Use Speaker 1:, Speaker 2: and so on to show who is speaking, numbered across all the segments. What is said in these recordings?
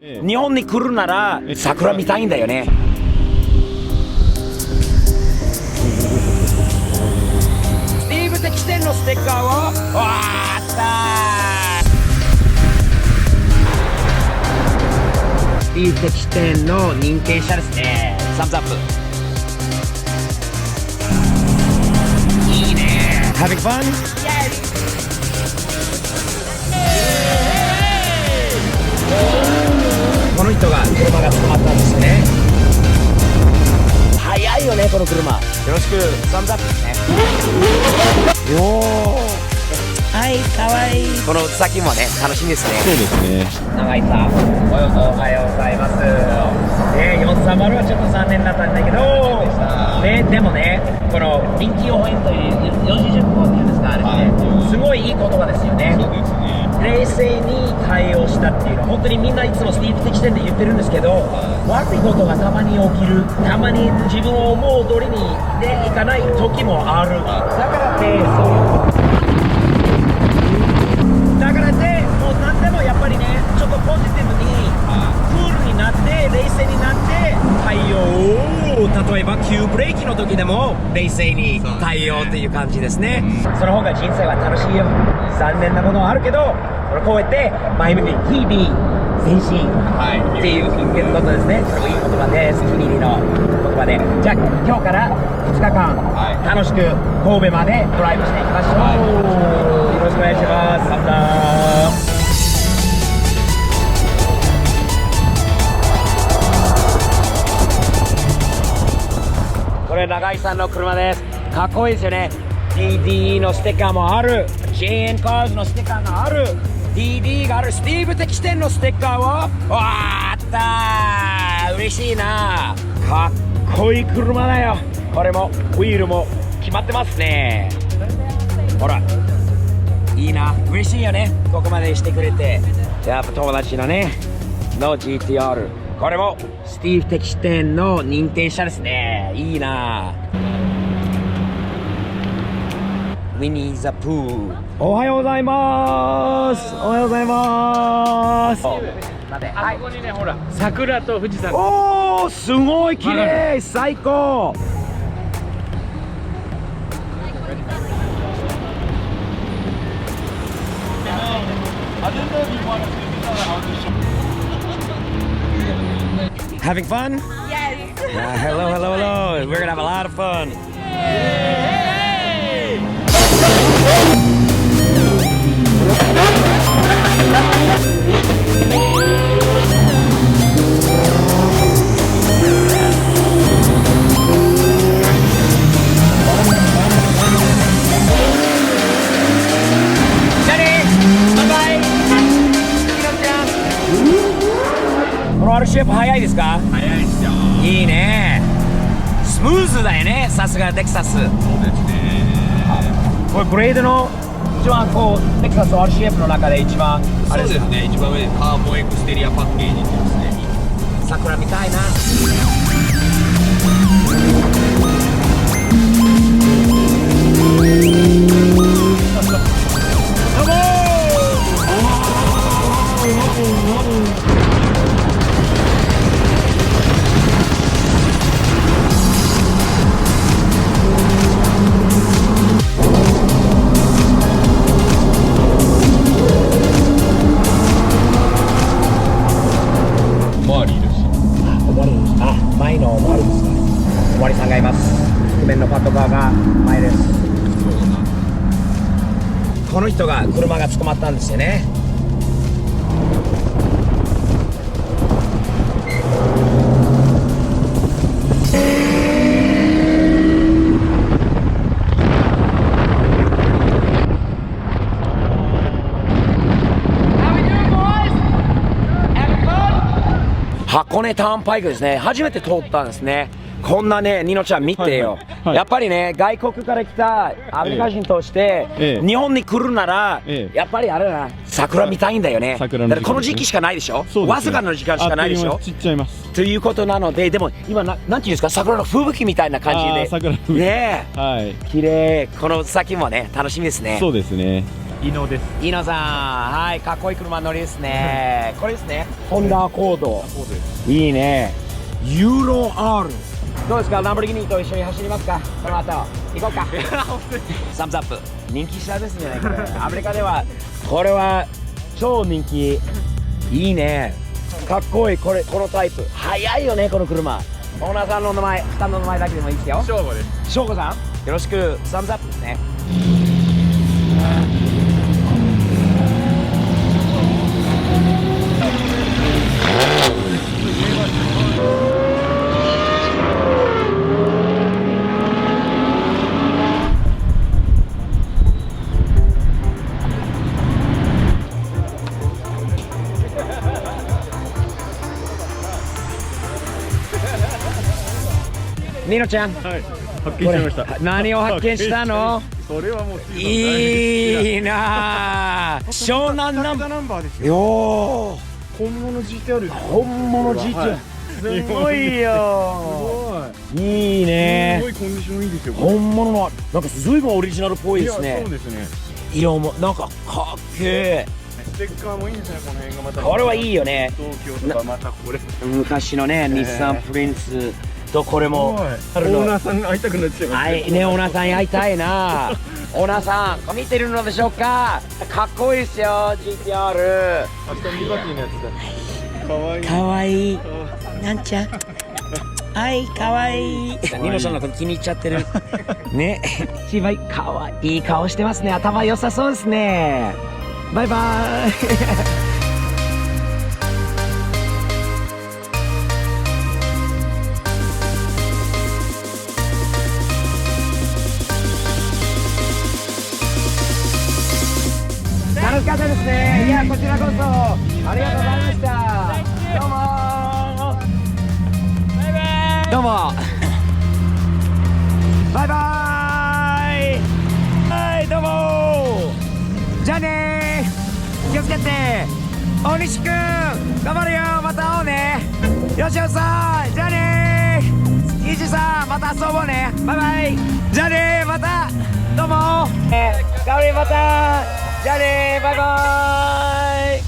Speaker 1: 日本に来るなら桜見たいんだよね。スティーブ的視点のステッカーをわったー。スティーブ的視点の認定者ですね。サムズアップ。いいね。Having fun? Yes. この人が車が捕まったんですよね。速いよねこの車。よろしくサムズアップですね。よー、はい、かわいい。この先もね楽しみですね。
Speaker 2: そうですね。
Speaker 1: 永井さん、おはようございます。430はちょっと残念だったんだけど、でもね、この臨機応変という四字熟語っていうんですか、あれね、すごいいい言葉ですよね。
Speaker 2: そうですね。
Speaker 1: 冷静に対応したっていうのは本当にみんないつもスティーブ的視点で言ってるんですけど、悪いことがたまに起きる、たまに自分を思う通りに、いかない時もある。だからってだからってもう何でもやっぱりね、ちょっとポジティブにクールになって冷静になって対応。例えば急ブレーキの時でも冷静に対応っていう感じですね。その方が人生は楽しいよ。残念なものはあるけど、こうやって前向きに日々前進っていうことですね。それもいい言葉です。気に入りの言葉で。じゃあ今日から2日間楽しく神戸までドライブしていきましょう。よろしくお願いします。サムダー。これ永井さんの車です。かっこいいですよね。DD のステッカーもある。JN カーズのステッカーがある。DD がある。スティーブ的視点のステッカーをわーったー。嬉しいな。かっこいい車だよ。これもウィールも決まってますね。ほらいいな。嬉しいよね、ここまでしてくれて。やっぱ友達のねの GTR、 これもスティーブ的視点の認定者ですね。いいな。ウィニー・ザ・プー。おはようございます。おはようございます。
Speaker 3: あそこにね、ほら桜と富士山。
Speaker 1: おー、すごい綺麗。最高。Having fun?
Speaker 4: Yes.
Speaker 1: Hello, hello, hello. We're gonna have a lot of fun. RCF 早いですか？
Speaker 2: 早いですよ。
Speaker 1: いいね。スムーズだよね。さすがテキサス。
Speaker 2: そうですね。
Speaker 1: これグレードの一番こうテキサス RCF の中で一番あれですか？
Speaker 2: そうですね。一番上でカーボンエクステリアパッケージってですね。
Speaker 1: 桜見たいな。前のおまわりですか。おまわりさんがいます。覆面のパトカーが前です。この人が車が捕まったんですよね。箱根ターンパイクですね。初めて通ったんですね。こんなね、ニノちゃん見てよ。やっぱりね、外国から来たアメリカ人として、日本に来るなら、やっぱりあれだな、桜見たいんだよね。だからこの時期しかないでしょ。わずかの時間しかないでしょ。
Speaker 2: 散っちゃいます。
Speaker 1: ということなので、でも今なんていうんですか、桜の吹雪みたいな感じで。
Speaker 2: 桜の吹雪。
Speaker 1: ねえ。
Speaker 2: はい。
Speaker 1: 綺麗。この先もね、楽しみですね。
Speaker 2: そうですね。
Speaker 3: 伊野です。
Speaker 1: 伊野さん、はい、かっこいい車乗りですね。これですね。ホンダアコード。いいね。ユーロ R。どうですか、ランボルギーニと一緒に走りますか、この後。行こうか。サムズアップ。人気車ですね、これ。アメリカでは、これは超人気。いいね。かっこいい、このタイプ。速いよね、この車。オーナーさんの名前、下の名前だけでもいいですよ。
Speaker 3: 正吾です。
Speaker 1: 翔子さん、よろしく。サムズアップですね。ニノちゃん、
Speaker 3: はい。発見しました。
Speaker 1: 何を発見したの？
Speaker 3: それはもう
Speaker 1: いいなぁ。湘南ナンバー。
Speaker 3: ナンバーですよ。
Speaker 1: よ
Speaker 3: 本物 GTR です。
Speaker 1: 本物 GT、
Speaker 3: はい
Speaker 1: すごいよ。いいね。
Speaker 3: すごいコンディションいいですよ。
Speaker 1: 本物のなんか随分オリジナルっぽい
Speaker 3: いや、
Speaker 1: ですね
Speaker 3: そう。ですね。
Speaker 1: 色もなんかかっけえ。
Speaker 3: ステッカーもいいんですね、この辺がまた。
Speaker 1: これはいいよね。
Speaker 3: 東京とかまたこれ。
Speaker 1: 昔のね、日産プリンスとこれもあるの。
Speaker 3: オーナーさんに会いたくなっちゃいました。
Speaker 1: はいね、オーナーさんに会いたいな。オーナーさん見てるのでしょうか。かっこいいですよ GTR。
Speaker 3: 明日ミバティのやつだ。かわいい。
Speaker 1: かわいい。なんちゃん。はい、かわいい。ニノさんのこと気に入っちゃってる。ね、一番かわいい顔してますね。頭良さそうですね。バイバイ。楽しかったですね。いや、こちらこそありがとうございました。どうもバイバイ。どうもバイバイ。はい、どうもじゃあねー。気をつけて。大西くん頑張るよ。また会おうね。よしよさん、じゃあねー。イージさん、また遊ぼうね。バイバイ。じゃあねー、またどうもガオリまた。じゃあねー、バイバイ。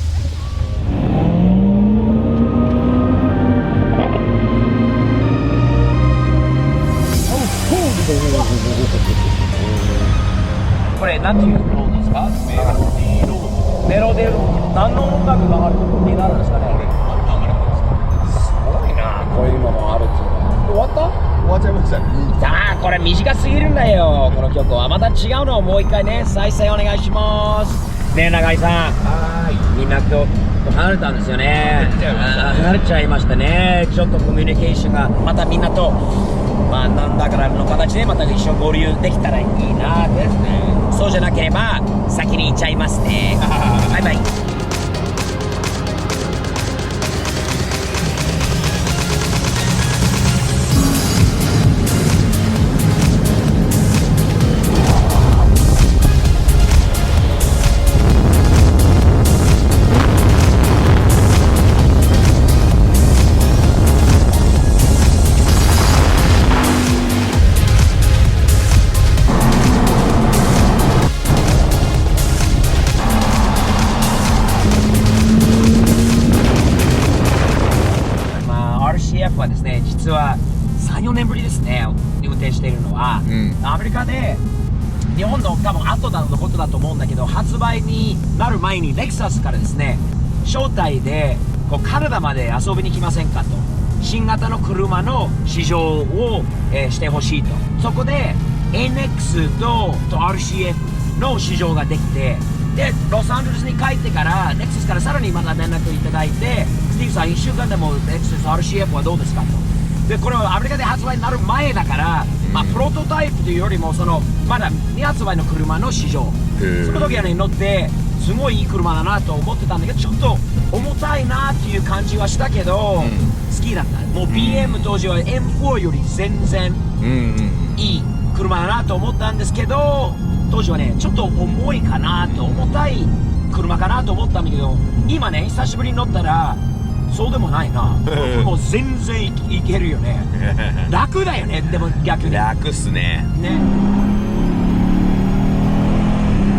Speaker 1: これなんていうロードですか？メロディーロード。何の音楽があるになるんですかね？すごいな、こういうのもあるっていうのは。終わった？
Speaker 3: 終わっちゃいましたね。
Speaker 1: さあ、これ短すぎるんだよ、この曲は。また違うのをもう一回ね、再生お願いします。ねえ、永井さん。みんなと離れたんですよね。離れちゃいましたね。ちょっとコミュニケーションがまたみんなと、まあなんだからの形でまた一緒に合流できたらいいなってですね。そうじゃなければ先に行っちゃいますね。バイバイ。RCF はですね、実は 3,4 年ぶりですね、運転しているのは、アメリカで日本の多分後のことだと思うんだけど、発売になる前にレクサスからですね、招待でこうカナダまで遊びに来ませんかと、新型の車の試乗を、してほしいと。そこで NX と RCF の試乗ができて、でロサンゼルスに帰ってからレクサスからさらにまた連絡いただいて、スティーブさん1週間でもレクサス RCF はどうですかと。でこれはアメリカで発売になる前だから、まあ、プロトタイプというよりもそのまだ未発売の車の試乗、その時はね乗ってすごいいい車だなと思ってたんだけど、ちょっと重たいなっていう感じはしたけど、好きだった。もう BM 当時は M4 より全然いい車だなと思ったんですけど、当時はねちょっと重いかなと、重たい車かなと思ったんだけど、今ね久しぶりに乗ったらそうでもないな。もう全然いけるよね。楽だよね。でも逆に
Speaker 2: 楽っすね。
Speaker 1: ね、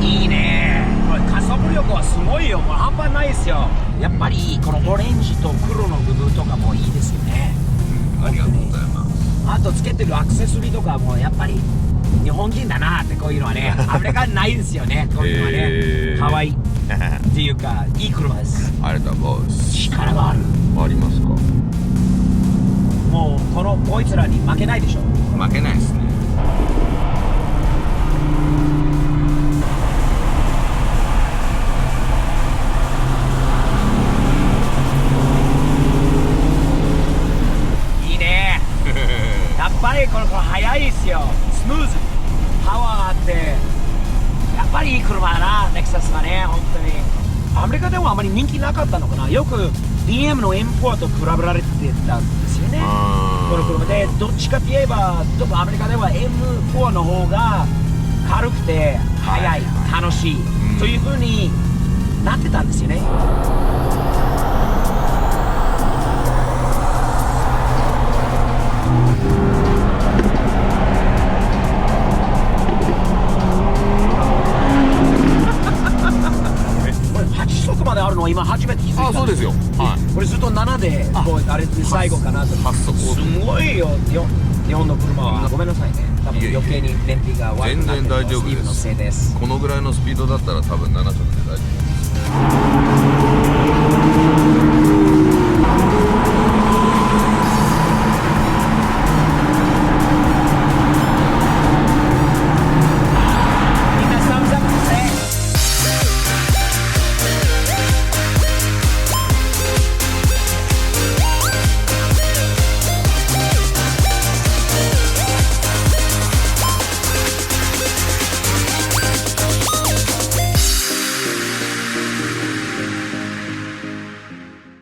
Speaker 1: いいね。これ加速力はすごいよ。もう半端ないですよ。やっぱりこのオレンジと黒の部分とかもいいですよね。
Speaker 2: ありがとうございます。
Speaker 1: あとつけてるアクセサリーとかもやっぱり日本人だなってこういうのはね、アメリカないですよね。こういうのはね、可愛いっていうかいい車です。
Speaker 2: ありがとうございます。
Speaker 1: 力がある。
Speaker 2: ありますか？
Speaker 1: もうこいつらに負けないでしょ。
Speaker 2: 負けないですね。
Speaker 1: いいね。やっぱりこの子速いですよ。スムーズ、パワーあって、やっぱりいい車だな、レクサスはね、本当に。アメリカではあまり人気なかったのかな。よく BM の M4 と比べられてたんですよね。この車で、どっちかといえば、特にアメリカでは M4 の方が軽くて速い、楽しい、という風になってたんですよね。8速まであるのは今初めて気づいたんです。
Speaker 2: あ、そうですよ。はい。
Speaker 1: これずっと7でこうあれで最後かなと。
Speaker 2: 8速。
Speaker 1: すごいよ。日本の車はごめんなさいね。多分余計に燃費が悪くなってるのはスティーブのせいです。
Speaker 2: このぐらいのスピードだったら多分7速で大丈夫です。